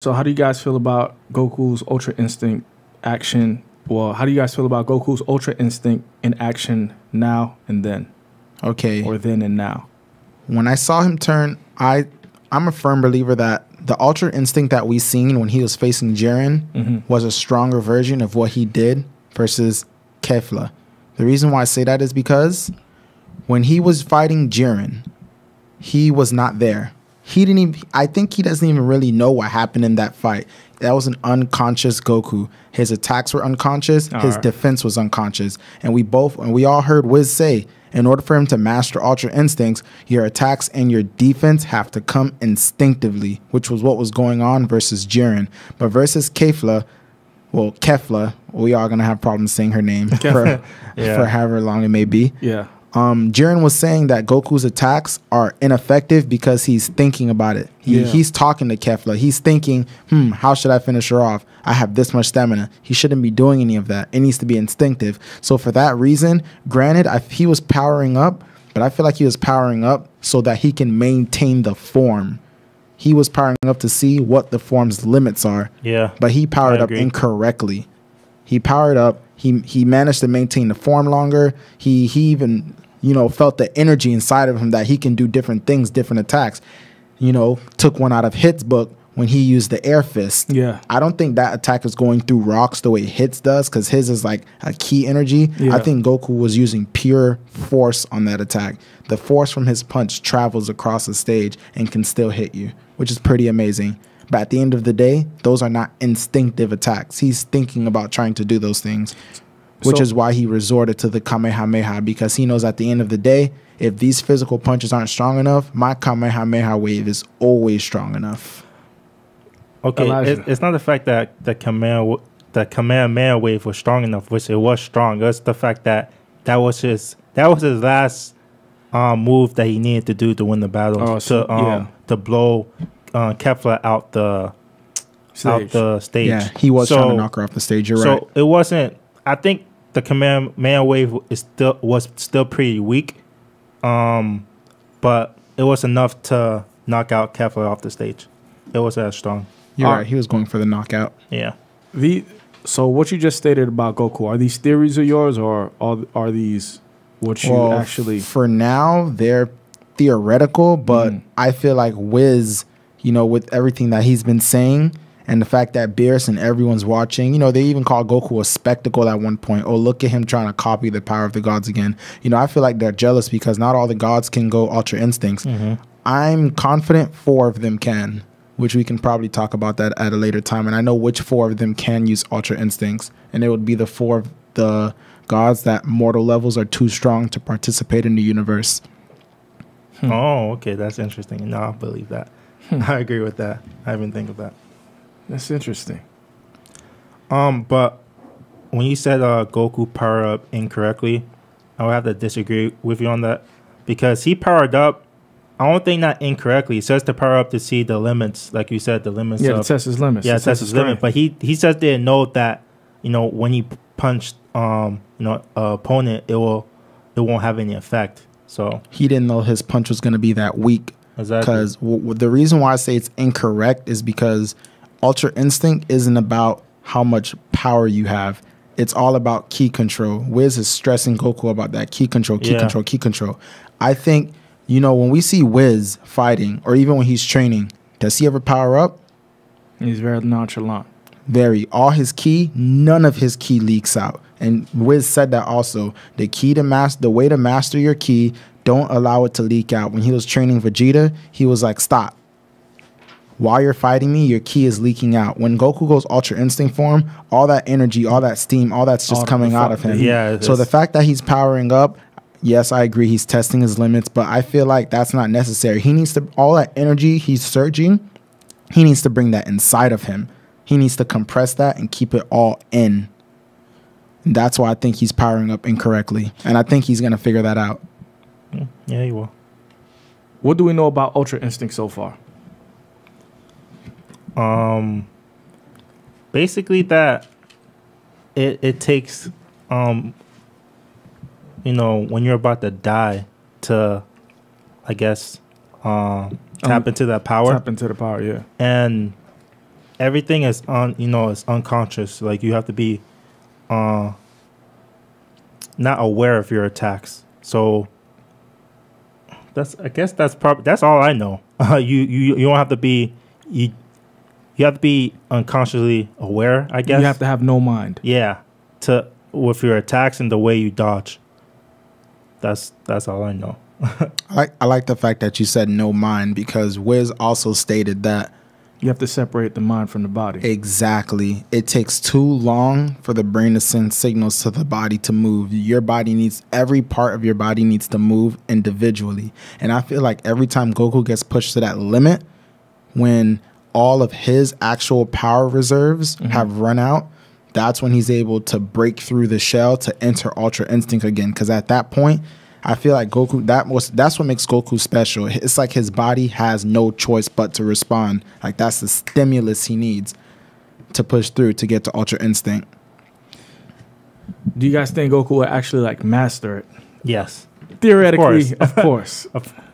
So how do you guys feel about Goku's Ultra Instinct action? Well, how do you guys feel about Goku's Ultra Instinct in action now and then? Okay. Or then and now? When I saw him turn, I'm a firm believer that the Ultra Instinct that we seen when he was facing Jiren was a stronger version of what he did versus Kefla. The reason why I say that is because when he was fighting Jiren, he was not there. He didn't even, I think he doesn't even really know what happened in that fight. That was an unconscious Goku. His attacks were unconscious. His defense was unconscious. And we all heard Wiz say, in order for him to master Ultra Instincts, your attacks and your defense have to come instinctively, which was what was going on versus Jiren. But versus Kefla, we are going to have problems saying her name for however long it may be. Yeah. Jiren was saying that Goku's attacks are ineffective because he's thinking about it. He's talking to Kefla. He's thinking, how should I finish her off? I have this much stamina. He shouldn't be doing any of that. It needs to be instinctive. So for that reason, granted, he was powering up, but I feel like he was powering up so that he can maintain the form. He was powering up to see what the form's limits are. Yeah. But he powered up incorrectly. He powered up. He managed to maintain the form longer. He even, felt the energy inside of him that he can do different things, different attacks. Took one out of Hit's book when he used the air fist. Yeah. I don't think that attack is going through rocks the way Hit's does, because his is like a key energy. Yeah. I think Goku was using pure force on that attack. The force from his punch travels across the stage and can still hit you, which is pretty amazing. But at the end of the day, those are not instinctive attacks. He's thinking about trying to do those things, which is why he resorted to the Kamehameha, because he knows at the end of the day, if these physical punches aren't strong enough, my Kamehameha wave is always strong enough. Okay, it's not the fact that the Kamehameha wave was strong enough, which it was strong. It's the fact that that was his last move that he needed to do to win the battle, to blow Kefla out the stage. Yeah, he was trying to knock her off the stage. You're right. So it wasn't. I think the Kamehameha wave was still pretty weak, but it was enough to knock out Kefla off the stage. It was as strong. You're right. He was going for the knockout. Yeah. So what you just stated about Goku, are these theories of yours, or are these what you actually? For now, they're theoretical, but I feel like Wiz, with everything that he's been saying and the fact that Beerus and everyone's watching, they even called Goku a spectacle at one point. Oh, look at him trying to copy the power of the gods again. I feel like they're jealous because not all the gods can go Ultra Instincts. I'm confident 4 of them can, which we can probably talk about that at a later time. And I know which 4 of them can use Ultra Instincts, and it would be the 4 of the gods that mortal levels are too strong to participate in the universe. Oh, okay, that's interesting. No, I believe that. I agree with that. I didn't think of that. That's interesting. But when you said Goku powered up incorrectly, I would have to disagree with you on that, because he powered up. I don't think not incorrectly. He says to power up to see the limits, like you said, the limits. Yeah, to test his limits. Yeah, test his limit. But he says they know that when he punched opponent, it won't have any effect. So he didn't know his punch was going to be that weak. Exactly. Because the reason why I say it's incorrect is because Ultra Instinct isn't about how much power you have. It's all about ki control. Wiz is stressing Goku about that ki control, ki control. I think, when we see Wiz fighting, or even when he's training, does he ever power up? He's very nonchalant. Very. All his ki, none of his ki leaks out. And Wiz said that also. The way to master your ki, don't allow it to leak out. When he was training Vegeta, he was like, stop. While you're fighting me, your ki is leaking out. When Goku goes Ultra Instinct form, all that energy, all that steam, all that's just coming out of him. Yeah. So the fact that he's powering up, yes, I agree, he's testing his limits, but I feel like that's not necessary. He needs to, all that energy he's surging, he needs to bring that inside of him. He needs to compress that and keep it all in. And that's why I think he's powering up incorrectly. And I think he's going to figure that out. Yeah, he will. What do we know about Ultra Instinct so far? Basically that it takes when you're about to die to, I guess, tap into that power. Tap into the power, yeah. And everything is is unconscious. Like you have to be not aware of your attacks. So that's all I know. You don't have to be you have to be unconsciously aware, I guess. You have to have no mind. Yeah, with your attacks and the way you dodge. That's all I know. I like the fact that you said no mind, because Wiz also stated that you have to separate the mind from the body. Exactly. It takes too long for the brain to send signals to the body to move. Every part of your body needs to move individually. And I feel like every time Goku gets pushed to that limit, when all of his actual power reserves have run out, that's when he's able to break through the shell to enter Ultra Instinct again. Because at that point, I feel like Goku, that's what makes Goku special. It's like his body has no choice but to respond. Like that's the stimulus he needs to push through to get to Ultra Instinct. Do you guys think Goku will actually like master it? Yes. Theoretically, of course.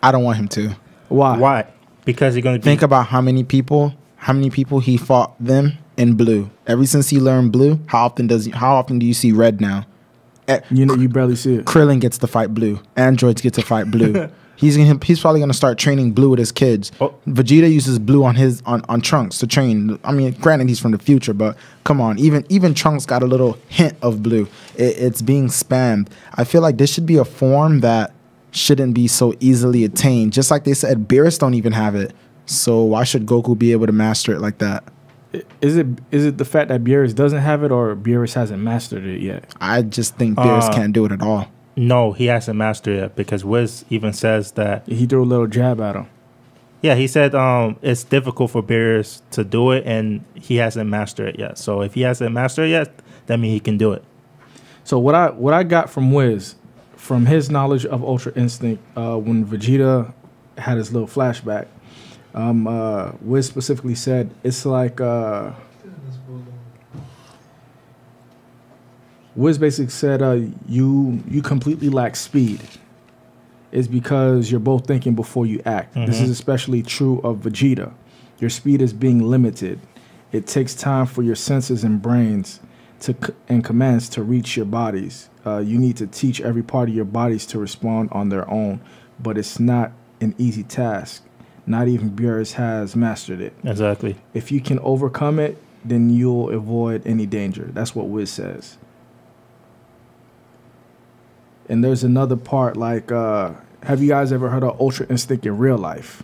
I don't want him to. Why? Why? Because you're going to think about how many people he fought them in Blue. Ever since he learned Blue, how often do you see Red now? You barely see it. Krillin gets to fight Blue. Androids get to fight Blue. He's probably gonna start training Blue with his kids. Oh. Vegeta uses Blue on Trunks to train. I mean, granted he's from the future, but come on, even Trunks got a little hint of Blue. It's being spammed. I feel like this should be a form that shouldn't be so easily attained. Just like they said, Beerus don't even have it. So why should Goku be able to master it like that? Is it the fact that Beerus doesn't have it, or Beerus hasn't mastered it yet? I just think Beerus can't do it at all. No, he hasn't mastered it, because Wiz even says that he threw a little jab at him. Yeah, he said it's difficult for Beerus to do it, and he hasn't mastered it yet. So if he hasn't mastered it yet, that means he can do it. So what I got from Wiz, from his knowledge of Ultra Instinct, when Vegeta had his little flashback, Wiz specifically said it's like Wiz basically said you completely lack speed. It's because you're both thinking before you act. This is especially true of Vegeta. Your speed is being limited. It takes time for your senses and brains and commands to reach your bodies. You need to teach every part of your bodies to respond on their own, but it's not an easy task. Not even Beerus has mastered it. Exactly. If you can overcome it, then you'll avoid any danger. That's what Wiz says. And there's another part, like, have you guys ever heard of Ultra Instinct in real life?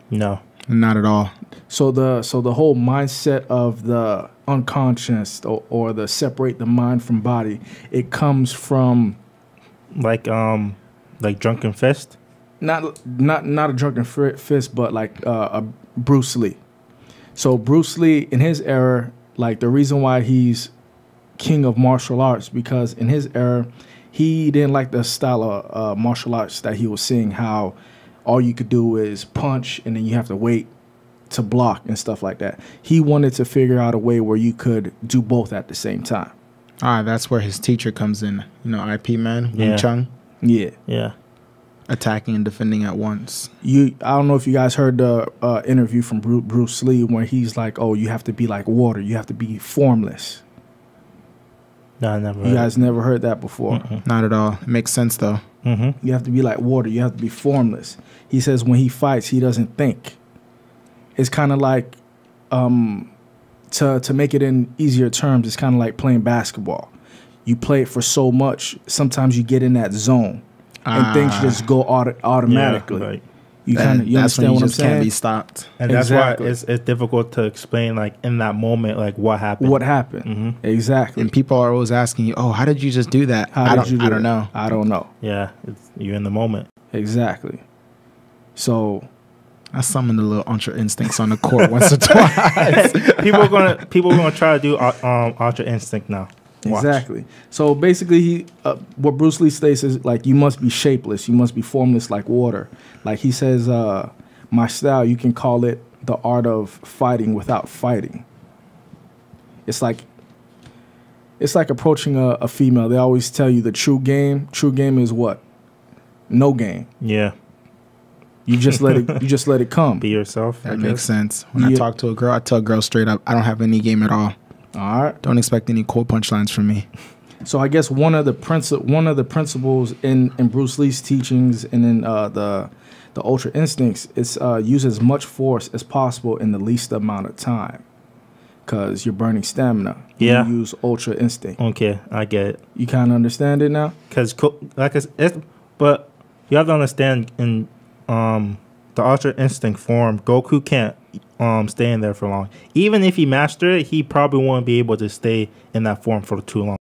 No. Not at all. So the whole mindset of the unconscious or the separate the mind from body, it comes from like Drunken Fist? Not a Drunken Fist, but like a Bruce Lee. So Bruce Lee in his era, like the reason why he's king of martial arts, because in his era he didn't like the style of martial arts that he was seeing, how all you could do is punch and then you have to wait to block and stuff like that. He wanted to figure out a way where you could do both at the same time. That's where his teacher comes in. IP man, Wing Chun. Yeah. Attacking and defending at once. I don't know if you guys heard the interview from Bruce Lee where he's like, "Oh, you have to be like water. You have to be formless." No, I never. You guys never heard that before? Not at all. It makes sense though. You have to be like water. You have to be formless. He says when he fights, he doesn't think. It's kind of like, to make it in easier terms, it's kind of like playing basketball. You play it for so much, sometimes you get in that zone. And things just go automatically. Yeah, right. You understand what I'm saying? Can't be stopped. And exactly. That's why it's difficult to explain, like in that moment, like what happened. What happened? Exactly. And people are always asking you, "Oh, how did you just do that?" I don't know. I don't know. Yeah, you're in the moment. Exactly. So I summoned the little Ultra Instincts on the court once or twice. People are gonna try to do Ultra Instinct now. Watch. Exactly. So basically, what Bruce Lee states is like you must be shapeless, you must be formless like water. Like he says, my style, you can call it the art of fighting without fighting. It's like approaching a female. They always tell you the true game. True game is what? No game. Yeah. You just let it come. Be yourself. That makes sense. When I talk to a girl, I tell girls straight up, I don't have any game at all. All right. Don't expect any cool punchlines from me. So I guess one of the principles in Bruce Lee's teachings and in the Ultra Instincts is use as much force as possible in the least amount of time, because you're burning stamina. Yeah. You use Ultra Instinct. Okay, I get it. You kind of understand it now. Because but you have to understand in the Ultra Instinct form, Goku can't stay in there for long. Even if he mastered it, he probably won't be able to stay in that form for too long.